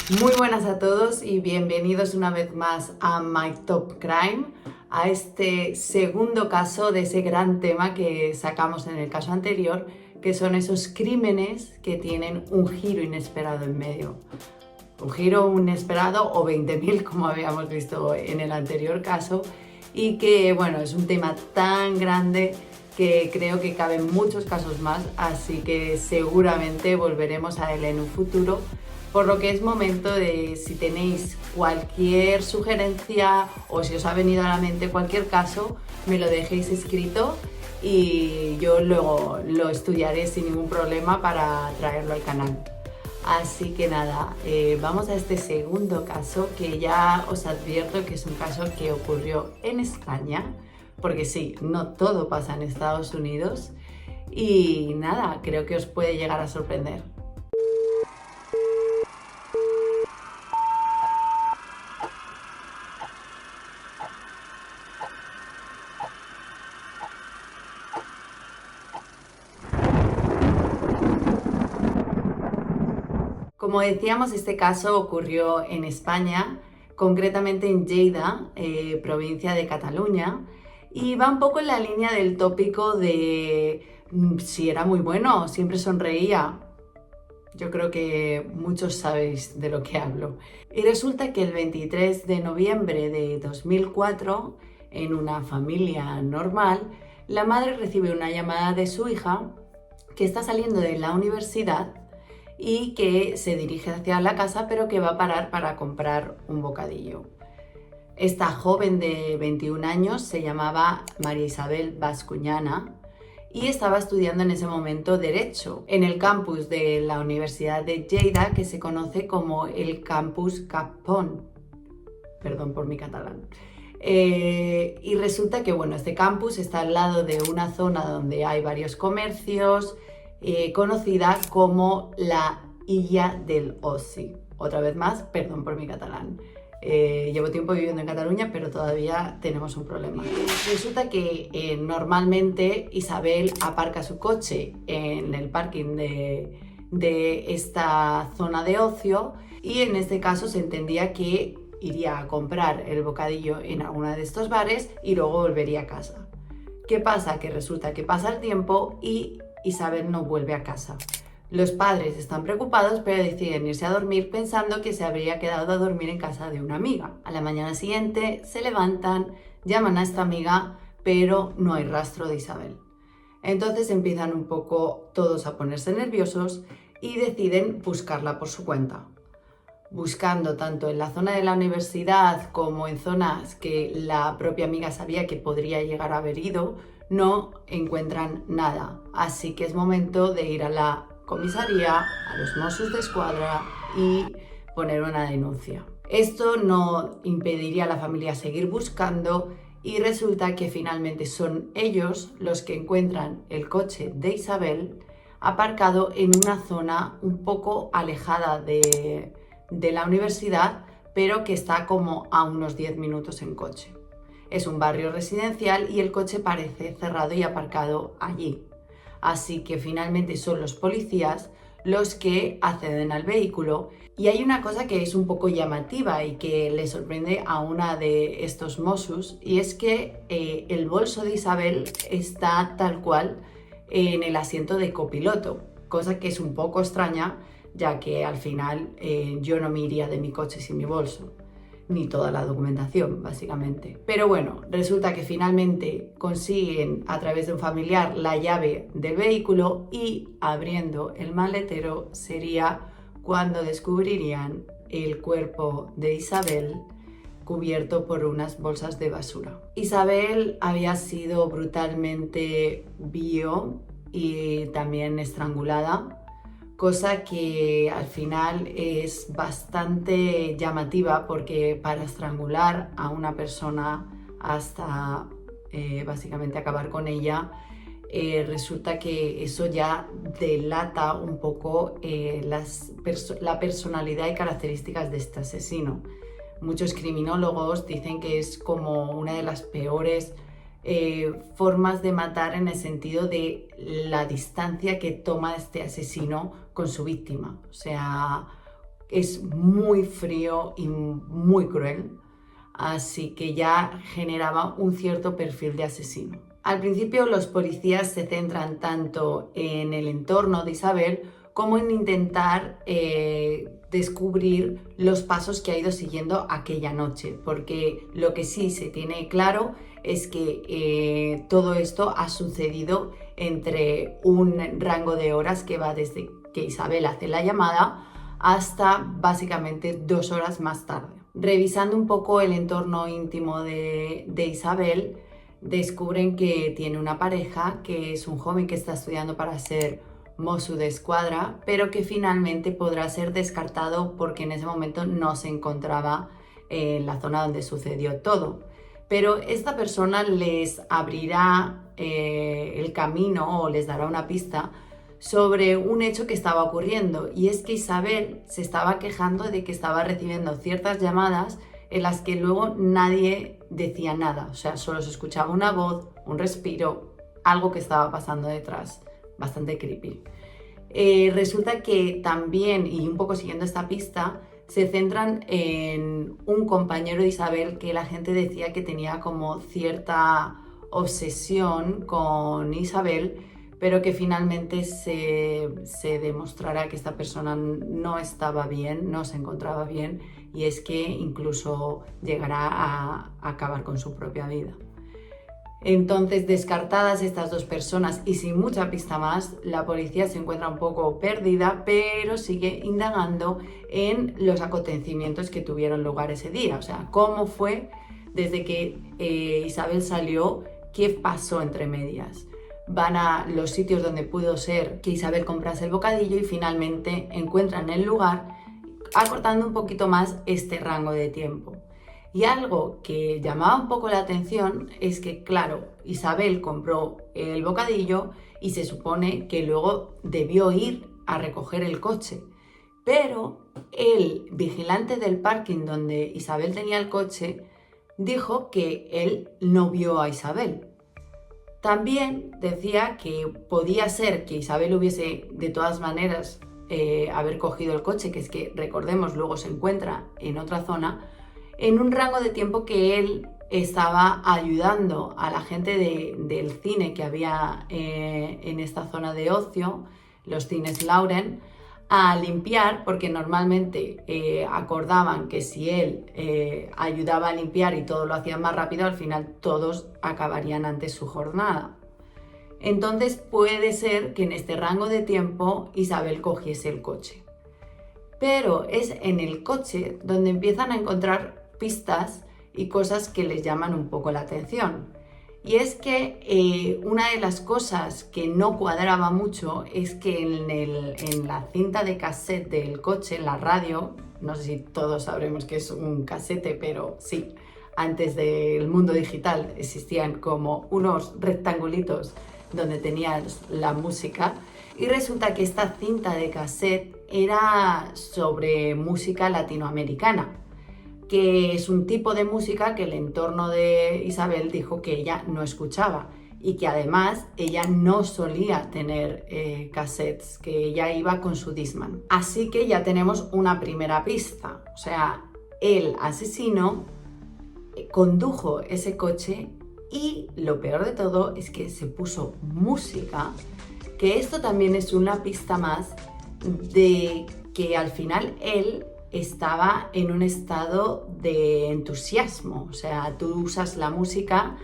Muy buenas a todos y bienvenidos una vez más a My Top Crime, a este segundo caso de ese gran tema que sacamos en el caso anterior, que son esos crímenes que tienen un giro inesperado en medio. Un giro inesperado o 20.000 como habíamos visto en el anterior caso, y que bueno, es un tema tan grande que creo que caben muchos casos más, así que seguramente volveremos a él en un futuro. Por lo que es momento de, si tenéis cualquier sugerencia o si os ha venido a la mente cualquier caso, me lo dejéis escrito y yo luego lo estudiaré sin ningún problema para traerlo al canal. Así que nada, vamos a este segundo caso, que ya os advierto que es un caso que ocurrió en España, porque sí, no todo pasa en Estados Unidos y nada, creo que os puede llegar a sorprender. Como decíamos, este caso ocurrió en España, concretamente en Lleida, provincia de Cataluña, y va un poco en la línea del tópico de si era muy bueno, siempre sonreía. Yo creo que muchos sabéis de lo que hablo. Y resulta que el 23 de noviembre de 2004, en una familia normal, la madre recibe una llamada de su hija que está saliendo de la universidad y que se dirige hacia la casa, pero que va a parar para comprar un bocadillo. Esta joven de 21 años se llamaba María Isabel Bascuñana y estaba estudiando en ese momento Derecho en el campus de la Universidad de Lleida, que se conoce como el Campus Capón. Perdón por mi catalán. Y resulta que bueno, este campus está al lado de una zona donde hay varios comercios, conocida como la Illa del Oci. Otra vez más, perdón por mi catalán. Llevo tiempo viviendo en Cataluña, pero todavía tenemos un problema. Resulta que normalmente Isabel aparca su coche en el parking de esta zona de ocio, y en este caso se entendía que iría a comprar el bocadillo en alguno de estos bares y luego volvería a casa. ¿Qué pasa? Que resulta que pasa el tiempo y Isabel no vuelve a casa. Los padres están preocupados, pero deciden irse a dormir pensando que se habría quedado a dormir en casa de una amiga. A la mañana siguiente se levantan, llaman a esta amiga, pero no hay rastro de Isabel. Entonces empiezan un poco todos a ponerse nerviosos y deciden buscarla por su cuenta. Buscando tanto en la zona de la universidad como en zonas que la propia amiga sabía que podría llegar a haber ido, no encuentran nada. Así que es momento de ir a la comisaría, a los Mossos d'Esquadra y poner una denuncia. Esto no impediría a la familia seguir buscando y resulta que finalmente son ellos los que encuentran el coche de Isabel aparcado en una zona un poco alejada de la universidad, pero que está como a unos 10 minutos en coche. Es un barrio residencial y el coche parece cerrado y aparcado allí. Así que finalmente son los policías los que acceden al vehículo, y hay una cosa que es un poco llamativa y que le sorprende a una de estos Mossos, y es que el bolso de Isabel está tal cual en el asiento de copiloto, cosa que es un poco extraña, ya que al final yo no me iría de mi coche sin mi bolso, ni toda la documentación, básicamente. Pero bueno, resulta que finalmente consiguen a través de un familiar la llave del vehículo y abriendo el maletero sería cuando descubrirían el cuerpo de Isabel cubierto por unas bolsas de basura. Isabel había sido brutalmente y también estrangulada, cosa que al final es bastante llamativa, porque para estrangular a una persona hasta básicamente acabar con ella, resulta que eso ya delata un poco la personalidad y características de este asesino. Muchos criminólogos dicen que es como una de las peores formas de matar, en el sentido de la distancia que toma este asesino con su víctima. O sea, es muy frío y muy cruel, así que ya generaba un cierto perfil de asesino. Al principio los policías se centran tanto en el entorno de Isabel como en intentar descubrir los pasos que ha ido siguiendo aquella noche, porque lo que sí se tiene claro es que todo esto ha sucedido entre un rango de horas que va desde que Isabel hace la llamada hasta básicamente 2 horas más tarde. Revisando un poco el entorno íntimo de Isabel, descubren que tiene una pareja, que es un joven que está estudiando para ser Mosso d'Esquadra, pero que finalmente podrá ser descartado porque en ese momento no se encontraba en la zona donde sucedió todo. Pero esta persona les abrirá el camino o les dará una pista sobre un hecho que estaba ocurriendo, y es que Isabel se estaba quejando de que estaba recibiendo ciertas llamadas en las que luego nadie decía nada, o sea, solo se escuchaba una voz, un respiro, algo que estaba pasando detrás, bastante creepy. Resulta que también, y un poco siguiendo esta pista, se centran en un compañero de Isabel que la gente decía que tenía como cierta obsesión con Isabel, pero que finalmente se demostrará que esta persona no estaba bien, no se encontraba bien, y es que incluso llegará a acabar con su propia vida. Entonces, descartadas estas dos personas y sin mucha pista más, la policía se encuentra un poco perdida, pero sigue indagando en los acontecimientos que tuvieron lugar ese día. O sea, cómo fue desde que Isabel salió, qué pasó entre medias. Van a los sitios donde pudo ser que Isabel comprase el bocadillo y finalmente encuentran el lugar, acortando un poquito más este rango de tiempo. Y algo que llamaba un poco la atención es que, claro, Isabel compró el bocadillo y se supone que luego debió ir a recoger el coche. Pero el vigilante del parking donde Isabel tenía el coche dijo que él no vio a Isabel. También decía que podía ser que Isabel hubiese de todas maneras haber cogido el coche, que es que, recordemos, luego se encuentra en otra zona, en un rango de tiempo que él estaba ayudando a la gente del cine que había en esta zona de ocio, los cines Lauren, a limpiar, porque normalmente acordaban que si él ayudaba a limpiar y todo lo hacían más rápido, al final todos acabarían antes su jornada. Entonces puede ser que en este rango de tiempo Isabel cogiese el coche. Pero es en el coche donde empiezan a encontrar pistas y cosas que les llaman un poco la atención. Y es que una de las cosas que no cuadraba mucho es que en la cinta de cassette del coche, en la radio, no sé si todos sabremos que es un casete, pero sí, antes del mundo digital existían como unos rectangulitos donde tenías la música, y resulta que esta cinta de cassette era sobre música latinoamericana, que es un tipo de música que el entorno de Isabel dijo que ella no escuchaba, y que además ella no solía tener cassettes, que ella iba con su Discman. Así que ya tenemos una primera pista, o sea, el asesino condujo ese coche y lo peor de todo es que se puso música, que esto también es una pista más de que al final él estaba en un estado de entusiasmo. O sea, tú usas la música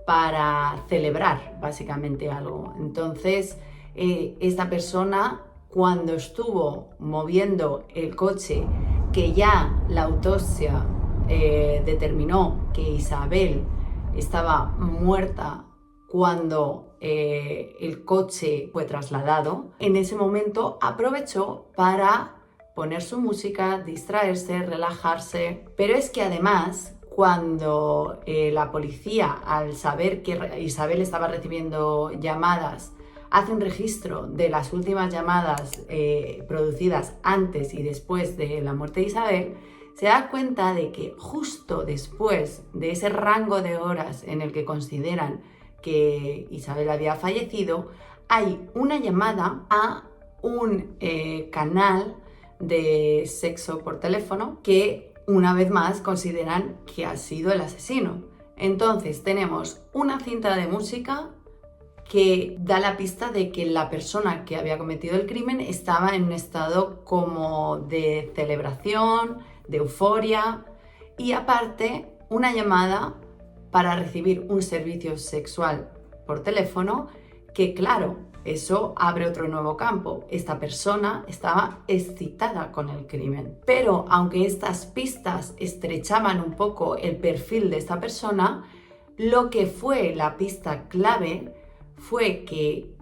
para celebrar básicamente algo. Entonces, esta persona, cuando estuvo moviendo el coche, que ya la autopsia determinó que Isabel estaba muerta cuando el coche fue trasladado, en ese momento aprovechó para poner su música, distraerse, relajarse. Pero es que además, cuando la policía, al saber que Isabel estaba recibiendo llamadas, hace un registro de las últimas llamadas producidas antes y después de la muerte de Isabel, se da cuenta de que justo después de ese rango de horas en el que consideran que Isabel había fallecido, hay una llamada a un canal de sexo por teléfono, que una vez más consideran que ha sido el asesino. Entonces tenemos una cinta de música que da la pista de que la persona que había cometido el crimen estaba en un estado como de celebración, de euforia, y aparte una llamada para recibir un servicio sexual por teléfono, que claro, eso abre otro nuevo campo. Esta persona estaba excitada con el crimen. Pero aunque estas pistas estrechaban un poco el perfil de esta persona, lo que fue la pista clave fue que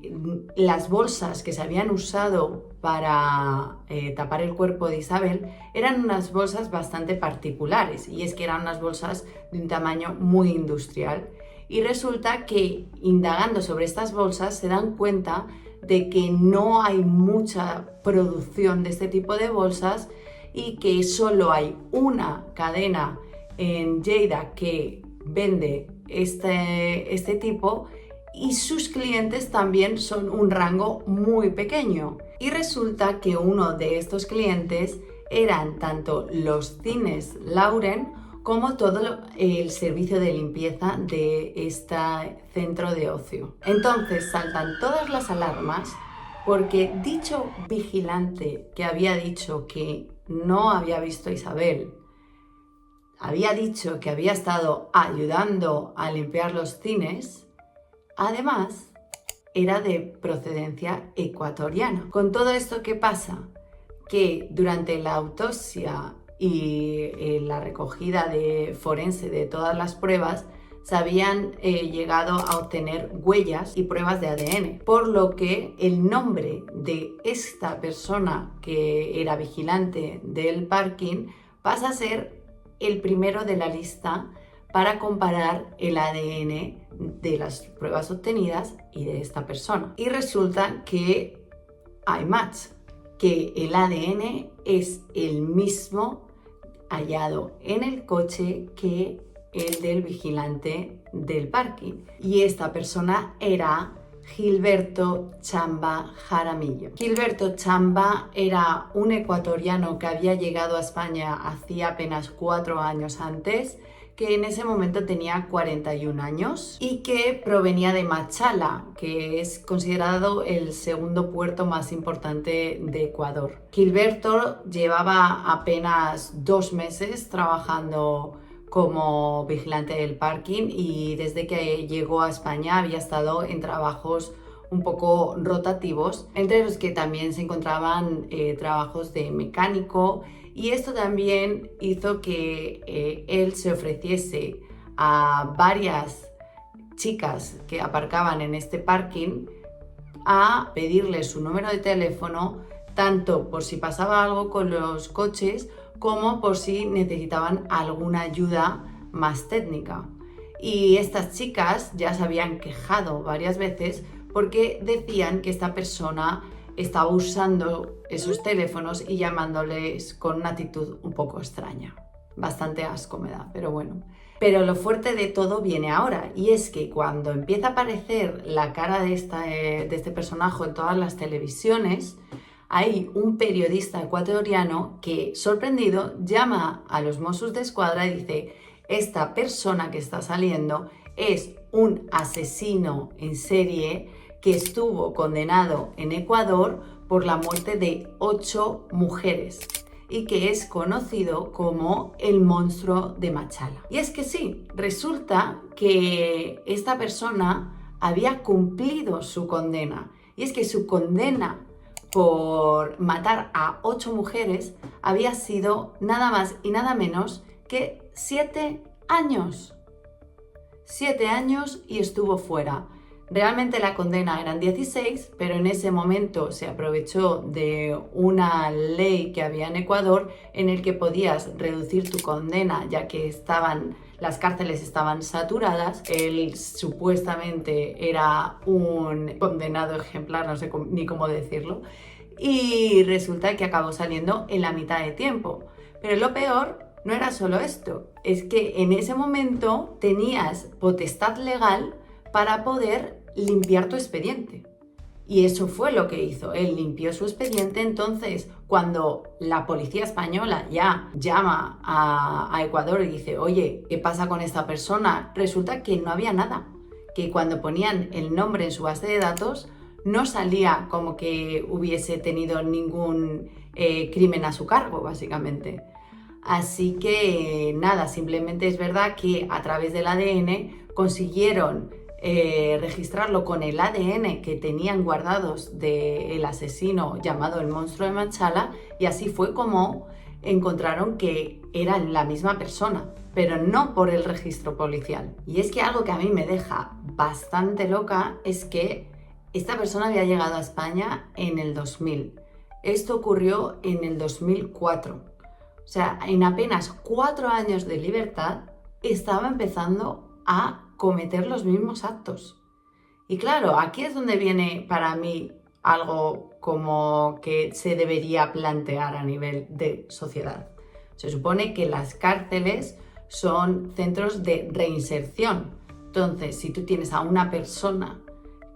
las bolsas que se habían usado para tapar el cuerpo de Isabel eran unas bolsas bastante particulares, y es que eran unas bolsas de un tamaño muy industrial. Y resulta que indagando sobre estas bolsas se dan cuenta de que no hay mucha producción de este tipo de bolsas y que solo hay una cadena en Lleida que vende este tipo, y sus clientes también son un rango muy pequeño. Y resulta que uno de estos clientes eran tanto los cines Lauren como todo el servicio de limpieza de este centro de ocio. Entonces saltan todas las alarmas porque dicho vigilante que había dicho que no había visto a Isabel, había dicho que había estado ayudando a limpiar los cines, además era de procedencia ecuatoriana. Con todo esto, ¿qué pasa? Que durante la autopsia y la recogida de forense de todas las pruebas se habían llegado a obtener huellas y pruebas de ADN, por lo que el nombre de esta persona que era vigilante del parking pasa a ser el primero de la lista para comparar el ADN de las pruebas obtenidas y de esta persona. Y resulta que hay match, que el ADN es el mismo hallado en el coche que el del vigilante del parking. Y esta persona era Gilberto Chamba Jaramillo. Gilberto Chamba era un ecuatoriano que había llegado a España hacía apenas 4 años antes, que en ese momento tenía 41 años y que provenía de Machala, que es considerado el segundo puerto más importante de Ecuador. Gilberto llevaba apenas 2 meses trabajando como vigilante del parking, y desde que llegó a España había estado en trabajos un poco rotativos, entre los que también se encontraban trabajos de mecánico, y esto también hizo que él se ofreciese a varias chicas que aparcaban en este parking a pedirles su número de teléfono, tanto por si pasaba algo con los coches como por si necesitaban alguna ayuda más técnica. Y estas chicas ya se habían quejado varias veces porque decían que esta persona estaba usando esos teléfonos y llamándoles con una actitud un poco extraña. Bastante asco me da, pero bueno. Pero lo fuerte de todo viene ahora, y es que cuando empieza a aparecer la cara de este personaje en todas las televisiones, hay un periodista ecuatoriano que, sorprendido, llama a los Mossos d'Esquadra y dice: esta persona que está saliendo es un asesino en serie que estuvo condenado en Ecuador por la muerte de 8 mujeres y que es conocido como el monstruo de Machala. Y es que sí, resulta que esta persona había cumplido su condena, y es que su condena por matar a 8 mujeres había sido nada más y nada menos que 7 años. 7 años y estuvo fuera. Realmente la condena eran 16, pero en ese momento se aprovechó de una ley que había en Ecuador en el que podías reducir tu condena, ya que las cárceles estaban saturadas. Él supuestamente era un condenado ejemplar, no sé ni cómo decirlo, y resulta que acabó saliendo en la mitad de tiempo. Pero lo peor no era solo esto, es que en ese momento tenías potestad legal para poder limpiar tu expediente. Y eso fue lo que hizo. Él limpió su expediente. Entonces, cuando la policía española ya llama a Ecuador y dice, oye, ¿qué pasa con esta persona? Resulta que no había nada. Que cuando ponían el nombre en su base de datos, no salía como que hubiese tenido ningún crimen a su cargo, básicamente. Así que nada, simplemente es verdad que a través del ADN consiguieron registrarlo con el ADN que tenían guardados del asesino llamado el monstruo de Machala, y así fue como encontraron que eran la misma persona, pero no por el registro policial. Y es que algo que a mí me deja bastante loca es que esta persona había llegado a España en el 2000. Esto ocurrió en el 2004. O sea, en apenas 4 años de libertad estaba empezando a cometer los mismos actos. Y claro, aquí es donde viene para mí algo como que se debería plantear a nivel de sociedad. Se supone que las cárceles son centros de reinserción. Entonces, si tú tienes a una persona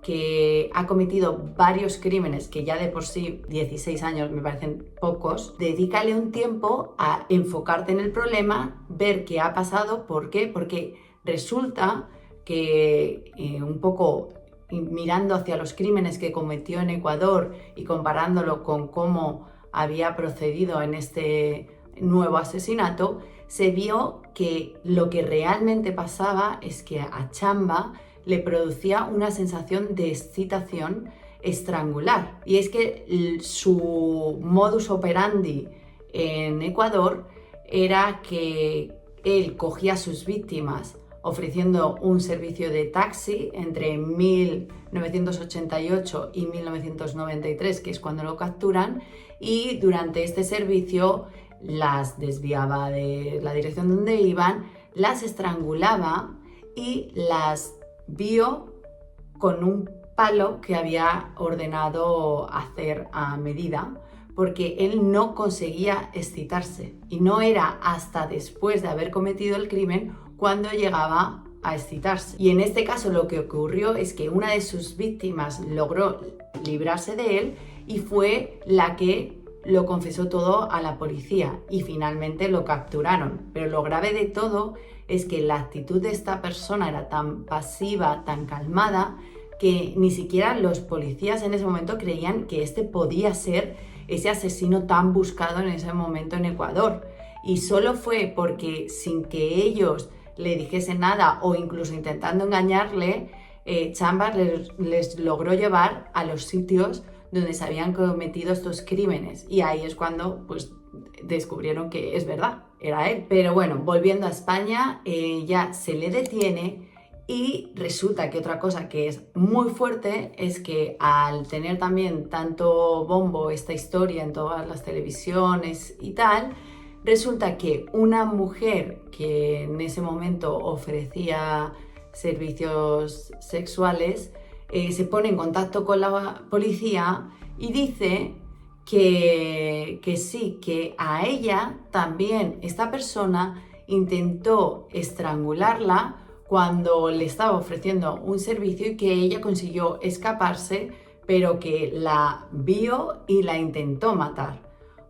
que ha cometido varios crímenes, que ya de por sí 16 años me parecen pocos, dedícale un tiempo a enfocarte en el problema, ver qué ha pasado. ¿Por qué? Porque resulta que un poco mirando hacia los crímenes que cometió en Ecuador y comparándolo con cómo había procedido en este nuevo asesinato, se vio que lo que realmente pasaba es que a Chamba le producía una sensación de excitación estrangular. Y es que su modus operandi en Ecuador era que él cogía a sus víctimas ofreciendo un servicio de taxi entre 1988 y 1993, que es cuando lo capturan, y durante este servicio las desviaba de la dirección donde iban, las estrangulaba y las vio con un palo que había ordenado hacer a medida, porque él no conseguía excitarse, y no era hasta después de haber cometido el crimen cuando llegaba a excitarse. Y en este caso lo que ocurrió es que una de sus víctimas logró librarse de él y fue la que lo confesó todo a la policía y finalmente lo capturaron. Pero lo grave de todo es que la actitud de esta persona era tan pasiva, tan calmada, que ni siquiera los policías en ese momento creían que este podía ser ese asesino tan buscado en ese momento en Ecuador. Y solo fue porque, sin que ellos le dijesen nada o incluso intentando engañarle, Chambers les logró llevar a los sitios donde se habían cometido estos crímenes, y ahí es cuando pues descubrieron que es verdad, era él. Pero bueno, volviendo a España, ya se le detiene, y resulta que otra cosa que es muy fuerte es que al tener también tanto bombo esta historia en todas las televisiones y tal, resulta que una mujer que en ese momento ofrecía servicios sexuales se pone en contacto con la policía y dice que sí, que a ella también esta persona intentó estrangularla cuando le estaba ofreciendo un servicio y que ella consiguió escaparse, pero que la vio y la intentó matar.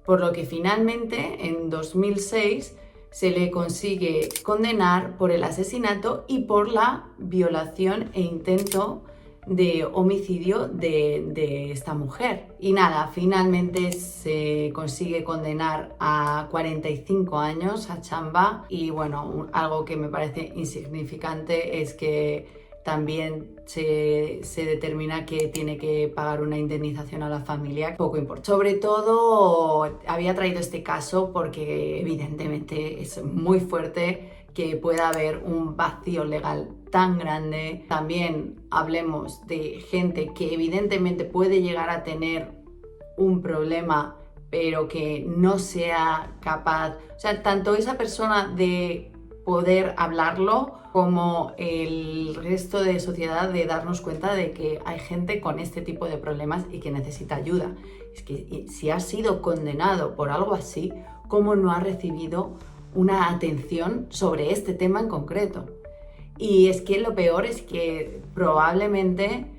Por lo que finalmente en 2006 se le consigue condenar por el asesinato y por la violación e intento de homicidio de esta mujer. Y nada, finalmente se consigue condenar a 45 años a Chamba, y bueno, algo que me parece insignificante es que también se determina que tiene que pagar una indemnización a la familia, poco importa. Sobre todo había traído este caso porque evidentemente es muy fuerte que pueda haber un vacío legal tan grande. También hablemos de gente que evidentemente puede llegar a tener un problema, pero que no sea capaz, o sea, tanto esa persona de poder hablarlo como el resto de sociedad de darnos cuenta de que hay gente con este tipo de problemas y que necesita ayuda. Es que si has sido condenado por algo así, ¿cómo no has recibido una atención sobre este tema en concreto? Y es que lo peor es que probablemente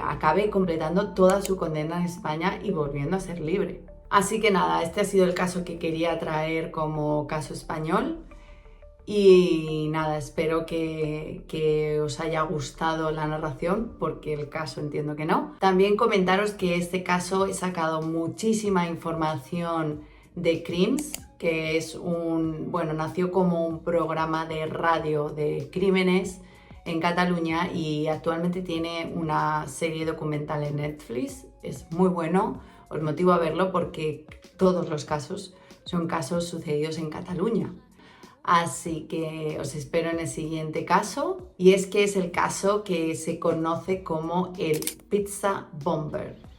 acabe completando toda su condena en España y volviendo a ser libre. Así que nada, este ha sido el caso que quería traer como caso español. Y nada, espero que os haya gustado la narración, porque el caso entiendo que no. También comentaros que este caso he sacado muchísima información de Crims, que es nació como un programa de radio de crímenes en Cataluña y actualmente tiene una serie documental en Netflix. Es muy bueno, os motivo a verlo porque todos los casos son casos sucedidos en Cataluña. Así que os espero en el siguiente caso, y es que es el caso que se conoce como el Pizza Bomber.